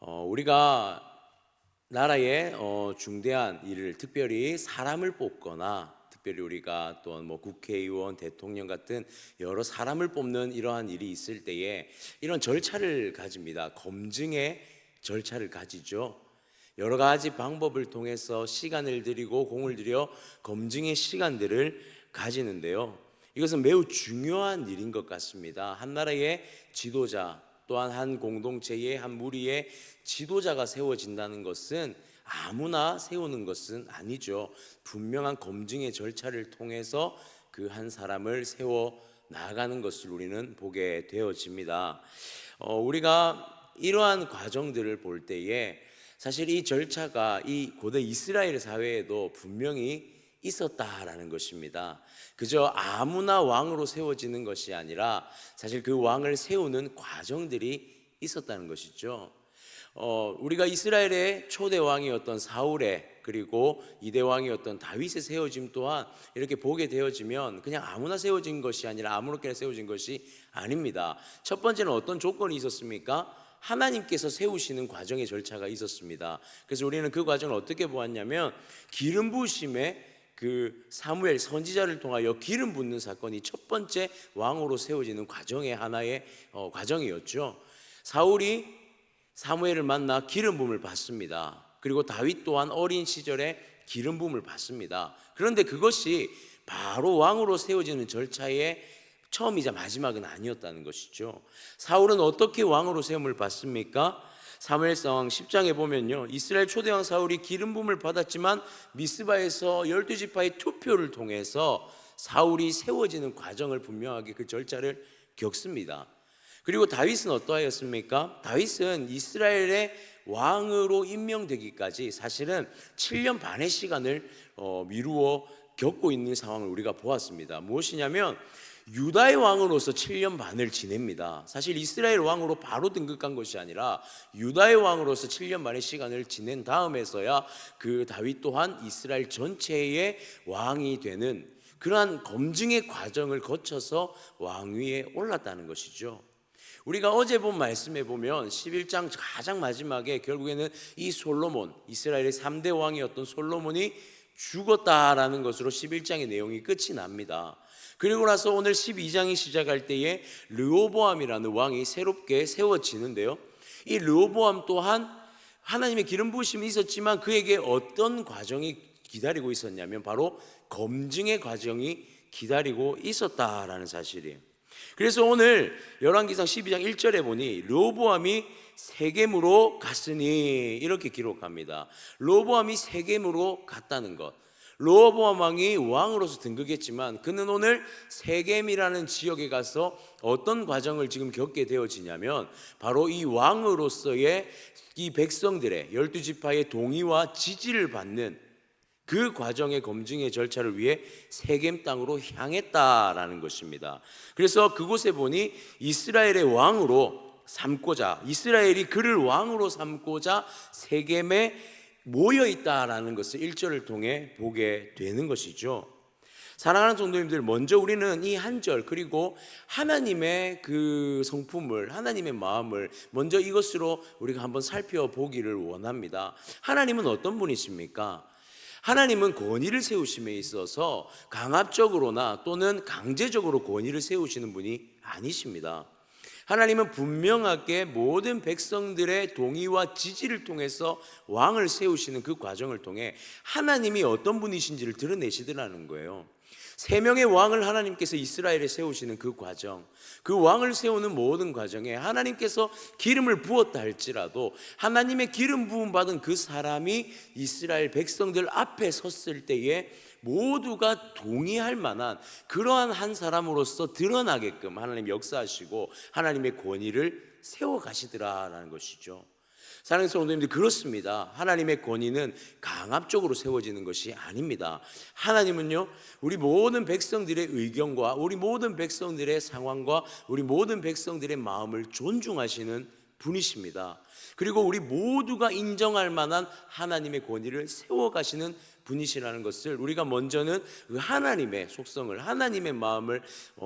우리가 나라의 중대한 일을 특별히 사람을 뽑거나 특별히 우리가 또 뭐 국회의원, 대통령 같은 여러 사람을 뽑는 이러한 일이 있을 때에 이런 절차를 가집니다. 검증의 절차를 가지죠. 여러 가지 방법을 통해서 시간을 들이고 공을 들여 검증의 시간들을 가지는데요. 이것은 매우 중요한 일인 것 같습니다. 한 나라의 지도자 또한 한 공동체의 한 무리의 지도자가 세워진다는 것은 아무나 세우는 것은 아니죠. 분명한 검증의 절차를 통해서 그 한 사람을 세워 나가는 것을 우리는 보게 되어집니다. 우리가 이러한 과정들을 볼 때에 사실 이 절차가 이 고대 이스라엘 사회에도 분명히 있었다라는 것입니다. 그저 아무나 왕으로 세워지는 것이 아니라 사실 그 왕을 세우는 과정들이 있었다는 것이죠. 우리가 이스라엘의 초대 왕이었던 사울의 그리고 이대 왕이었던 다윗의 세워짐 또한 이렇게 보게 되어지면 그냥 아무나 세워진 것이 아니라 아무렇게나 세워진 것이 아닙니다. 첫 번째는 어떤 조건이 있었습니까? 하나님께서 세우시는 과정의 절차가 있었습니다. 그래서 우리는 그 과정을 어떻게 보았냐면 기름 부으심에 그 사무엘 선지자를 통하여 기름 붓는 사건이 첫 번째 왕으로 세워지는 과정의 하나의 과정이었죠. 사울이 사무엘을 만나 기름 부음을 받습니다. 그리고 다윗 또한 어린 시절에 기름 부음을 받습니다. 그런데 그것이 바로 왕으로 세워지는 절차의 처음이자 마지막은 아니었다는 것이죠. 사울은 어떻게 왕으로 세움을 받습니까? 사무엘상 10장에 보면요, 이스라엘 초대왕 사울이 기름 부음을 받았지만 미스바에서 12지파의 투표를 통해서 사울이 세워지는 과정을 분명하게 그 절차를 겪습니다. 그리고 다윗은 어떠하였습니까? 다윗은 이스라엘의 왕으로 임명되기까지 사실은 7년 반의 시간을 미루어 겪고 있는 상황을 우리가 보았습니다. 무엇이냐면 유다의 왕으로서 7년 반을 지냅니다. 사실 이스라엘 왕으로 바로 등극한 것이 아니라 유다의 왕으로서 7년 반의 시간을 지낸 다음에서야 그 다윗 또한 이스라엘 전체의 왕이 되는 그러한 검증의 과정을 거쳐서 왕위에 올랐다는 것이죠. 우리가 어제 본 말씀에 보면 11장 가장 마지막에 결국에는 이 솔로몬, 이스라엘의 3대 왕이었던 솔로몬이 죽었다라는 것으로 11장의 내용이 끝이 납니다. 그리고 나서 오늘 12장이 시작할 때에 르호보암이라는 왕이 새롭게 세워지는데요, 이 르호보암 또한 하나님의 기름 부으심이 있었지만 그에게 어떤 과정이 기다리고 있었냐면 바로 검증의 과정이 기다리고 있었다라는 사실이에요. 그래서 오늘 열왕기상 12장 1절에 보니 르호보암이 세겜으로 갔으니 이렇게 기록합니다. 르호보암이 세겜으로 갔다는 것. 르호보암 왕이 왕으로서 등극했지만 그는 오늘 세겜이라는 지역에 가서 어떤 과정을 지금 겪게 되어지냐면 바로 이 왕으로서의 이 백성들의 12지파의 동의와 지지를 받는 그 과정의 검증의 절차를 위해 세겜 땅으로 향했다라는 것입니다. 그래서 그곳에 보니 이스라엘의 왕으로 삼고자, 이스라엘이 그를 왕으로 삼고자 세겜에 모여 있다라는 것을 1절을 통해 보게 되는 것이죠. 사랑하는 성도님들, 먼저 우리는 이 한 절 그리고 하나님의 그 성품을, 하나님의 마음을 먼저 이것으로 우리가 한번 살펴보기를 원합니다. 하나님은 어떤 분이십니까? 하나님은 권위를 세우심에 있어서 강압적으로나 또는 강제적으로 권위를 세우시는 분이 아니십니다. 하나님은 분명하게 모든 백성들의 동의와 지지를 통해서 왕을 세우시는 그 과정을 통해 하나님이 어떤 분이신지를 드러내시더라는 거예요. 세 명의 왕을 하나님께서 이스라엘에 세우시는 그 과정, 그 왕을 세우는 모든 과정에 하나님께서 기름을 부었다 할지라도 하나님의 기름 부음 받은 그 사람이 이스라엘 백성들 앞에 섰을 때에 모두가 동의할 만한 그러한 한 사람으로서 드러나게끔 하나님 역사하시고 하나님의 권위를 세워가시더라라는 것이죠. 사랑하는 성도님들, 그렇습니다. 하나님의 권위는 강압적으로 세워지는 것이 아닙니다. 하나님은요, 우리 모든 백성들의 의견과 우리 모든 백성들의 상황과 우리 모든 백성들의 마음을 존중하시는 분이십니다. 그리고 우리 모두가 인정할 만한 하나님의 권위를 세워가시는 분이시라는 것을 우리가 먼저는 그 하나님의 속성을, 하나님의 마음을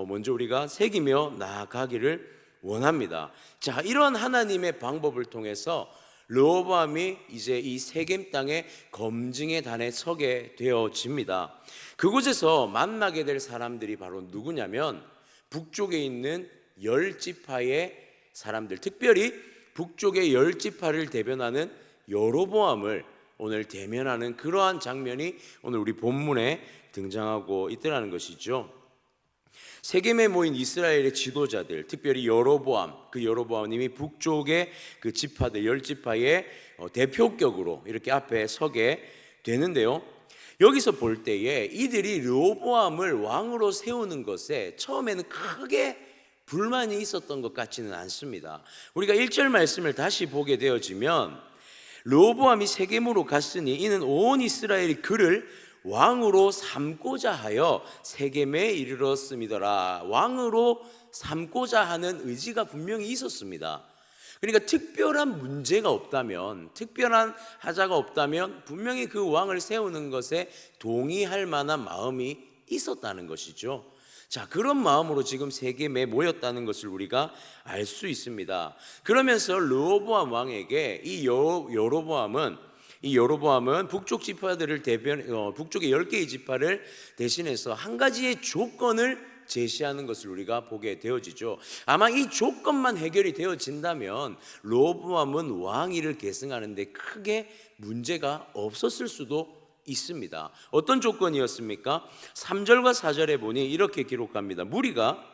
먼저 우리가 새기며 나아가기를 원합니다. 자, 이런 하나님의 방법을 통해서 르호보암이 이제 이 세겜 땅의 검증의 단에 서게 되어집니다. 그곳에서 만나게 될 사람들이 바로 누구냐면 북쪽에 있는 10지파의 사람들, 특별히 북쪽의 10지파를 대변하는 여로보암을 오늘 대면하는 그러한 장면이 오늘 우리 본문에 등장하고 있더라는 것이죠. 세겜에 모인 이스라엘의 지도자들, 특별히 여로보암, 그 여로보암님이 북쪽의 그 지파들 10지파의 대표격으로 이렇게 앞에 서게 되는데요. 여기서 볼 때에 이들이 르호보암을 왕으로 세우는 것에 처음에는 크게 불만이 있었던 것 같지는 않습니다. 우리가 1절 말씀을 다시 보게 되어지면 르호보암이 세겜으로 갔으니 이는 온 이스라엘이 그를 왕으로 삼고자 하여 세겜에 이르렀음이더라. 왕으로 삼고자 하는 의지가 분명히 있었습니다. 그러니까 특별한 문제가 없다면, 특별한 하자가 없다면 분명히 그 왕을 세우는 것에 동의할 만한 마음이 있었다는 것이죠. 자, 그런 마음으로 지금 세겜에 모였다는 것을 우리가 알 수 있습니다. 그러면서 르호보암 왕에게 이 여로보암은 북쪽 지파들을 북쪽의 10개의 지파를 대신해서 한 가지의 조건을 제시하는 것을 우리가 보게 되어지죠. 아마 이 조건만 해결이 되어진다면 르호보암은 왕위를 계승하는데 크게 문제가 없었을 수도 있습니다. 어떤 조건이었습니까? 3절과 4절에 보니 이렇게 기록합니다. 무리가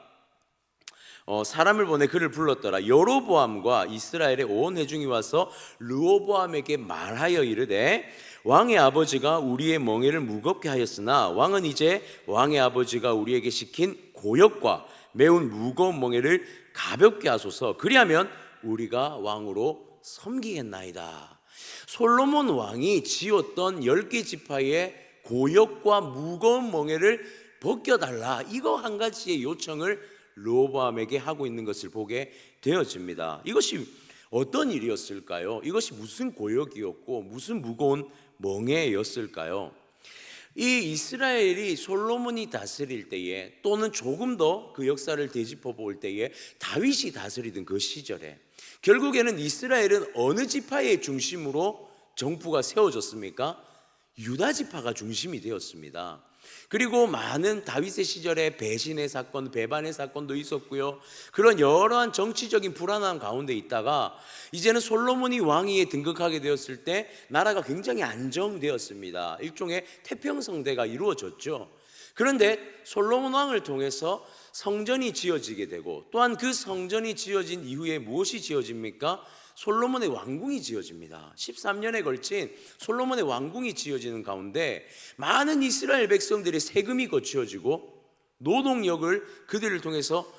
사람을 보내 그를 불렀더라. 여로보암과 이스라엘의 온 회중이 와서 르호보암에게 말하여 이르되 왕의 아버지가 우리의 멍에를 무겁게 하였으나 왕은 이제 왕의 아버지가 우리에게 시킨 고역과 매운 무거운 멍에를 가볍게 하소서. 그리하면 우리가 왕으로 섬기겠나이다. 솔로몬 왕이 지었던 10개 지파의 고역과 무거운 멍에를 벗겨달라, 이거 한 가지의 요청을 르호보암에게 하고 있는 것을 보게 되어집니다. 이것이 어떤 일이었을까요? 이것이 무슨 고역이었고 무슨 무거운 멍에였을까요? 이 이스라엘이 솔로몬이 다스릴 때에, 또는 조금 더 그 역사를 되짚어 볼 때에 다윗이 다스리던 그 시절에 결국에는 이스라엘은 어느 지파의 중심으로 정부가 세워졌습니까? 유다 지파가 중심이 되었습니다. 그리고 많은 다윗의 시절에 배신의 사건, 배반의 사건도 있었고요. 그런 여러한 정치적인 불안함 가운데 있다가 이제는 솔로몬이 왕위에 등극하게 되었을 때 나라가 굉장히 안정되었습니다. 일종의 태평성대가 이루어졌죠. 그런데 솔로몬 왕을 통해서 성전이 지어지게 되고, 또한 그 성전이 지어진 이후에 무엇이 지어집니까? 솔로몬의 왕궁이 지어집니다. 13년에 걸친 솔로몬의 왕궁이 지어지는 가운데 많은 이스라엘 백성들의 세금이 거치어지고 노동력을 그들을 통해서,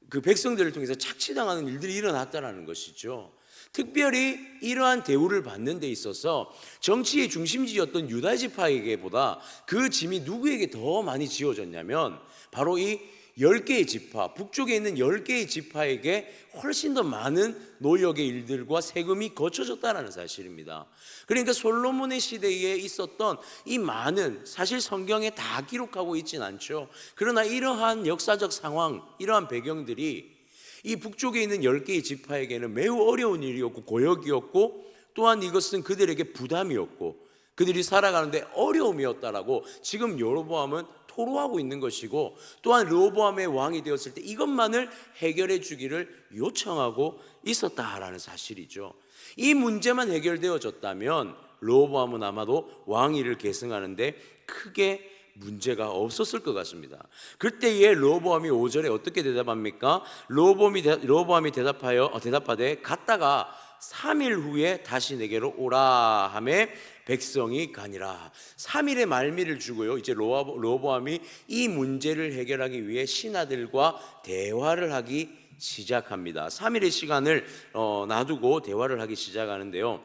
그 백성들을 통해서 착취당하는 일들이 일어났다는 것이죠. 특별히 이러한 대우를 받는 데 있어서 정치의 중심지였던 유다 지파에게보다 그 짐이 누구에게 더 많이 지어졌냐면 바로 이 10개의 지파, 북쪽에 있는 10개의 지파에게 훨씬 더 많은 노역의 일들과 세금이 거쳐졌다는 사실입니다. 그러니까 솔로몬의 시대에 있었던 이 많은, 사실 성경에 다 기록하고 있진 않죠. 그러나 이러한 역사적 상황, 이러한 배경들이 이 북쪽에 있는 10개의 지파에게는 매우 어려운 일이었고 고역이었고, 또한 이것은 그들에게 부담이었고 그들이 살아가는데 어려움이었다라고 지금 여로보암은 토로하고 있는 것이고, 또한 르호보암의 왕이 되었을 때 이것만을 해결해 주기를 요청하고 있었다라는 사실이죠. 이 문제만 해결되어졌다면 르호보암은 아마도 왕위를 계승하는데 크게 문제가 없었을 것 같습니다. 그때에 르호보암이 5절에 어떻게 대답합니까? 르호보암이 대답하되 갔다가 3일 후에 다시 내게로 오라 하매 백성이 가니라. 3일의 말미를 주고요, 이제 르호보암이 이 문제를 해결하기 위해 신하들과 대화를 하기 시작합니다. 3일의 시간을 놔두고 대화를 하기 시작하는데요,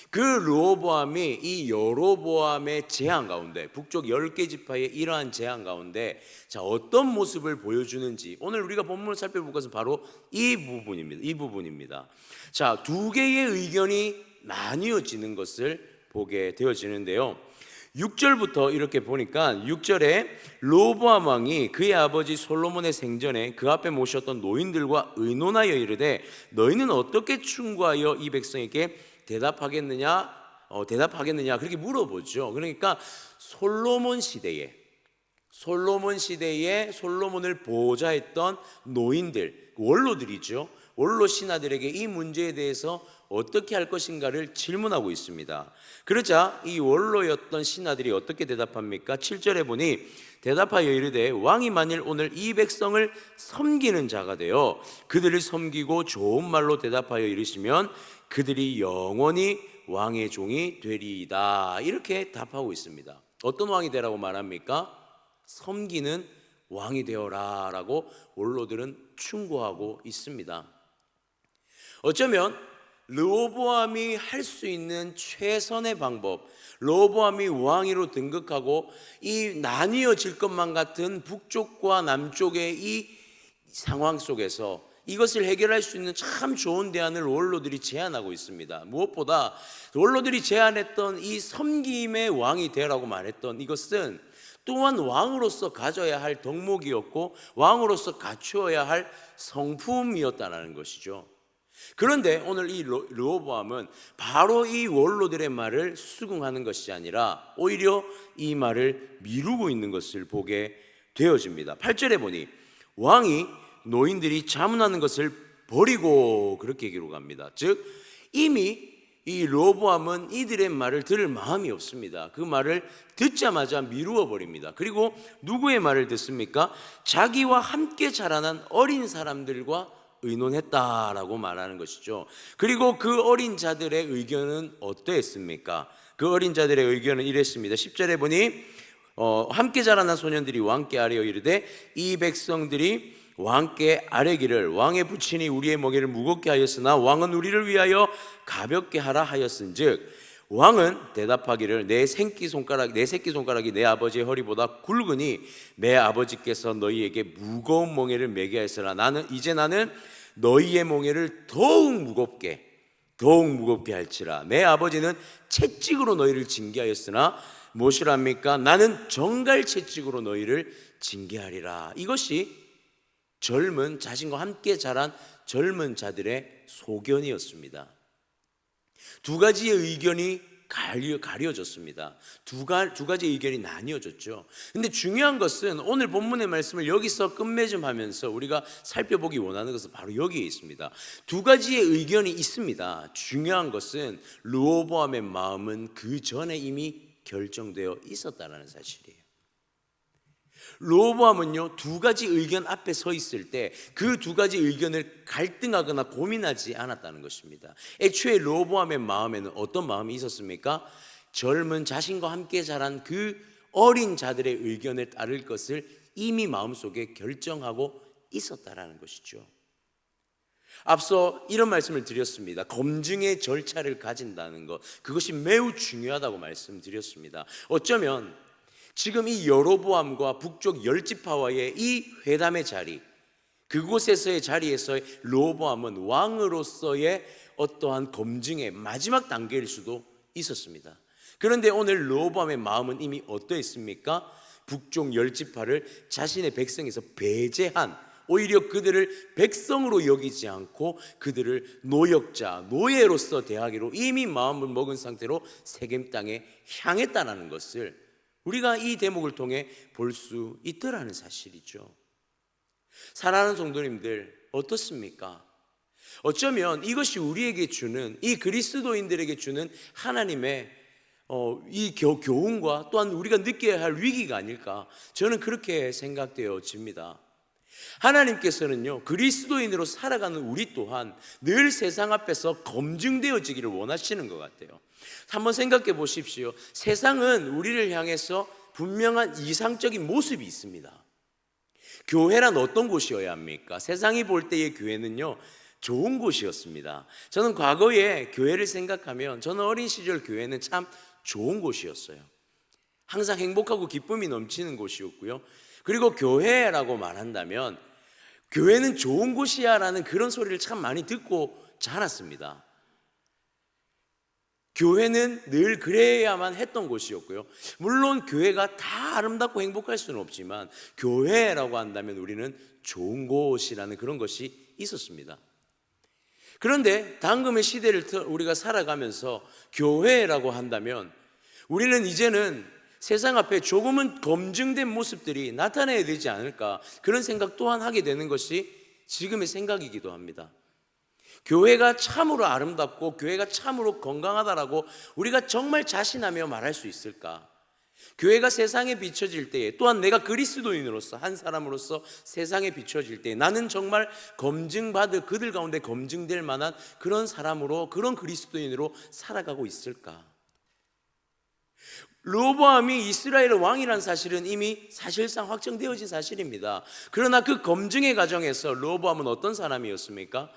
그 르호보암이 이 여로보암의 제안 가운데, 북쪽 10개 지파의 이러한 제안 가운데 자, 어떤 모습을 보여주는지 오늘 우리가 본문을 살펴볼 것은 바로 이 부분입니다. 자, 두 개의 의견이 나뉘어지는 것을 보게 되어지는데요, 6절부터 이렇게 보니까 6절에 르호보암 왕이 그의 아버지 솔로몬의 생전에 그 앞에 모셨던 노인들과 의논하여 이르되 너희는 어떻게 충고하여 이 백성에게 대답하겠느냐? 대답하겠느냐? 그렇게 물어보죠. 그러니까 솔로몬 시대에 솔로몬을 보호자했던 노인들, 원로들이죠. 원로 신하들에게 이 문제에 대해서 어떻게 할 것인가를 질문하고 있습니다. 그러자 이 원로였던 신하들이 어떻게 대답합니까? 7절에 보니 대답하여 이르되 왕이 만일 오늘 이 백성을 섬기는 자가 되어 그들을 섬기고 좋은 말로 대답하여 이르시면 그들이 영원히 왕의 종이 되리이다. 이렇게 답하고 있습니다. 어떤 왕이 되라고 말합니까? 섬기는 왕이 되어라 라고 원로들은 충고하고 있습니다. 어쩌면 르호보암이 할 수 있는 최선의 방법, 르호보암이 왕위로 등극하고 이 나뉘어질 것만 같은 북쪽과 남쪽의 이 상황 속에서 이것을 해결할 수 있는 참 좋은 대안을 원로들이 제안하고 있습니다. 무엇보다 원로들이 제안했던 이 섬김의 왕이 되라고 말했던 이것은 또한 왕으로서 가져야 할 덕목이었고 왕으로서 갖추어야 할 성품이었다는 것이죠. 그런데 오늘 이 르호보암은 바로 이 원로들의 말을 수긍하는 것이 아니라 오히려 이 말을 미루고 있는 것을 보게 되어집니다. 8절에 보니 왕이 노인들이 자문하는 것을 버리고 그렇게 기록합니다. 즉 이미 이 르호보암은 이들의 말을 들을 마음이 없습니다. 그 말을 듣자마자 미루어 버립니다. 그리고 누구의 말을 듣습니까? 자기와 함께 자라난 어린 사람들과 의논했다라고 말하는 것이죠. 그리고 그 어린 자들의 의견은 어떠했습니까? 그 어린 자들의 의견은 이랬습니다. 10절에 보니 함께 자라난 소년들이 왕께 아뢰어 이르되 이 백성들이 왕께 아뢰기를 왕의 부친이 우리의 멍에를 무겁게 하였으나 왕은 우리를 위하여 가볍게 하라 하였은즉 왕은 대답하기를 내 새끼 손가락이 내 아버지의 허리보다 굵으니 내 아버지께서 너희에게 무거운 멍에를 매게 하였으나 나는 너희의 멍에를 더욱 무겁게 할지라. 내 아버지는 채찍으로 너희를 징계하였으나 무엇이랍니까? 나는 정갈 채찍으로 너희를 징계하리라. 이것이 자신과 함께 자란 젊은 자들의 소견이었습니다. 두 가지의 의견이 가려졌습니다. 두 가지 의견이 나뉘어졌죠. 근데 중요한 것은 오늘 본문의 말씀을 여기서 끝맺음하면서 우리가 살펴보기 원하는 것은 바로 여기에 있습니다. 두 가지의 의견이 있습니다. 중요한 것은 르호보암의 마음은 그 전에 이미 결정되어 있었다는 사실이에요. 르호보암은요 두 가지 의견 앞에 서 있을 때 그 두 가지 의견을 갈등하거나 고민하지 않았다는 것입니다. 애초에 르호보암의 마음에는 어떤 마음이 있었습니까? 젊은 자신과 함께 자란 그 어린 자들의 의견을 따를 것을 이미 마음속에 결정하고 있었다라는 것이죠. 앞서 이런 말씀을 드렸습니다. 검증의 절차를 가진다는 것, 그것이 매우 중요하다고 말씀드렸습니다. 어쩌면 지금 이 여로보암과 북쪽 10지파와의 이 회담의 자리, 그곳에서의 자리에서의 르호보암은 왕으로서의 어떠한 검증의 마지막 단계일 수도 있었습니다. 그런데 오늘 르호보암의 마음은 이미 어떠했습니까? 북쪽 10지파를 자신의 백성에서 배제한, 오히려 그들을 백성으로 여기지 않고 그들을 노예로서 대하기로 이미 마음을 먹은 상태로 세겜 땅에 향했다는 것을 우리가 이 대목을 통해 볼 수 있더라는 사실이죠. 사랑하는 성도님들 어떻습니까? 어쩌면 이것이 우리에게 주는, 이 그리스도인들에게 주는 하나님의 이 교훈과 또한 우리가 느껴야 할 위기가 아닐까, 저는 그렇게 생각되어집니다. 하나님께서는요 그리스도인으로 살아가는 우리 또한 늘 세상 앞에서 검증되어지기를 원하시는 것 같아요. 한번 생각해 보십시오. 세상은 우리를 향해서 분명한 이상적인 모습이 있습니다. 교회란 어떤 곳이어야 합니까? 세상이 볼 때의 교회는요 좋은 곳이었습니다. 저는 과거에 교회를 생각하면 저는 어린 시절 교회는 참 좋은 곳이었어요. 항상 행복하고 기쁨이 넘치는 곳이었고요. 그리고 교회라고 말한다면 교회는 좋은 곳이야 라는 그런 소리를 참 많이 듣고 자랐습니다. 교회는 늘 그래야만 했던 곳이었고요. 물론 교회가 다 아름답고 행복할 수는 없지만 교회라고 한다면 우리는 좋은 곳이라는 그런 것이 있었습니다. 그런데 당금의 시대를 우리가 살아가면서 교회라고 한다면 우리는 이제는 세상 앞에 조금은 검증된 모습들이 나타나야 되지 않을까, 그런 생각 또한 하게 되는 것이 지금의 생각이기도 합니다. 교회가 참으로 아름답고 교회가 참으로 건강하다라고 우리가 정말 자신하며 말할 수 있을까? 교회가 세상에 비춰질 때에, 또한 내가 그리스도인으로서 한 사람으로서 세상에 비춰질 때에 나는 정말 검증받을, 그들 가운데 검증될 만한 그런 사람으로, 그런 그리스도인으로 살아가고 있을까? 르호보암이 이스라엘의 왕이라는 사실은 이미 사실상 확정되어진 사실입니다. 그러나 그 검증의 과정에서 르호보암은 어떤 사람이었습니까?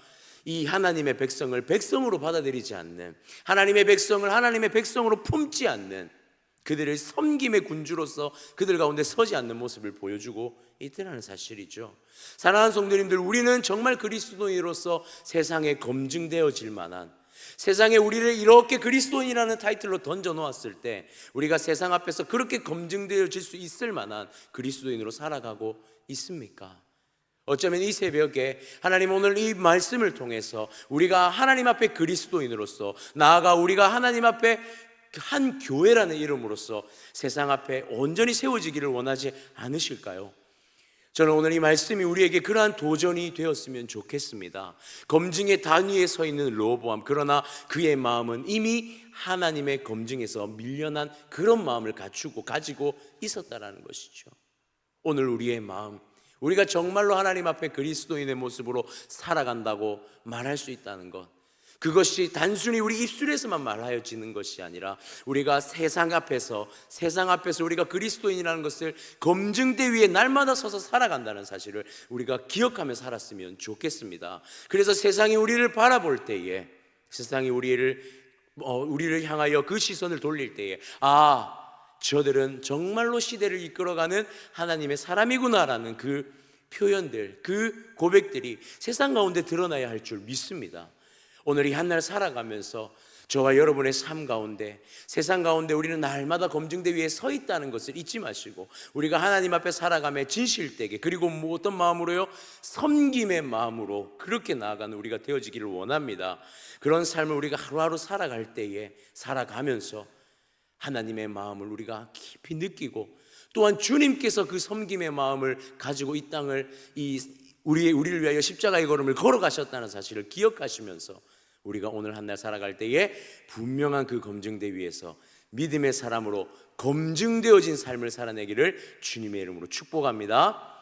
이 하나님의 백성을 백성으로 받아들이지 않는, 하나님의 백성을 하나님의 백성으로 품지 않는, 그들을 섬김의 군주로서 그들 가운데 서지 않는 모습을 보여주고 있다는 사실이죠. 사랑하는 성도님들, 우리는 정말 그리스도인으로서 세상에 검증되어질 만한, 세상에 우리를 이렇게 그리스도인이라는 타이틀로 던져 놓았을 때 우리가 세상 앞에서 그렇게 검증되어질 수 있을 만한 그리스도인으로 살아가고 있습니까? 어쩌면 이 새벽에 하나님 오늘 이 말씀을 통해서 우리가 하나님 앞에 그리스도인으로서, 나아가 우리가 하나님 앞에 한 교회라는 이름으로서 세상 앞에 온전히 세워지기를 원하지 않으실까요? 저는 오늘 이 말씀이 우리에게 그러한 도전이 되었으면 좋겠습니다. 검증의 단위에 서 있는 르호보암, 그러나 그의 마음은 이미 하나님의 검증에서 밀려난 그런 마음을 가지고 있었다라는 것이죠. 오늘 우리의 마음, 우리가 정말로 하나님 앞에 그리스도인의 모습으로 살아간다고 말할 수 있다는 것, 그것이 단순히 우리 입술에서만 말하여지는 것이 아니라 우리가 세상 앞에서 우리가 그리스도인이라는 것을 검증대 위에 날마다 서서 살아간다는 사실을 우리가 기억하며 살았으면 좋겠습니다. 그래서 세상이 우리를 바라볼 때에, 세상이 우리를 향하여 그 시선을 돌릴 때에, 저들은 정말로 시대를 이끌어가는 하나님의 사람이구나라는 그 표현들, 그 고백들이 세상 가운데 드러나야 할 줄 믿습니다. 오늘 이 한날 살아가면서 저와 여러분의 삶 가운데, 세상 가운데 우리는 날마다 검증대 위에 서 있다는 것을 잊지 마시고, 우리가 하나님 앞에 살아가며 진실되게, 그리고 어떤 마음으로요? 섬김의 마음으로 그렇게 나아가는 우리가 되어지기를 원합니다. 그런 삶을 우리가 하루하루 살아갈 때에, 살아가면서 하나님의 마음을 우리가 깊이 느끼고, 또한 주님께서 그 섬김의 마음을 가지고 이 땅을 우리를 위하여 십자가의 걸음을 걸어가셨다는 사실을 기억하시면서 우리가 오늘 한날 살아갈 때에 분명한 그 검증대 위에서 믿음의 사람으로 검증되어진 삶을 살아내기를 주님의 이름으로 축복합니다.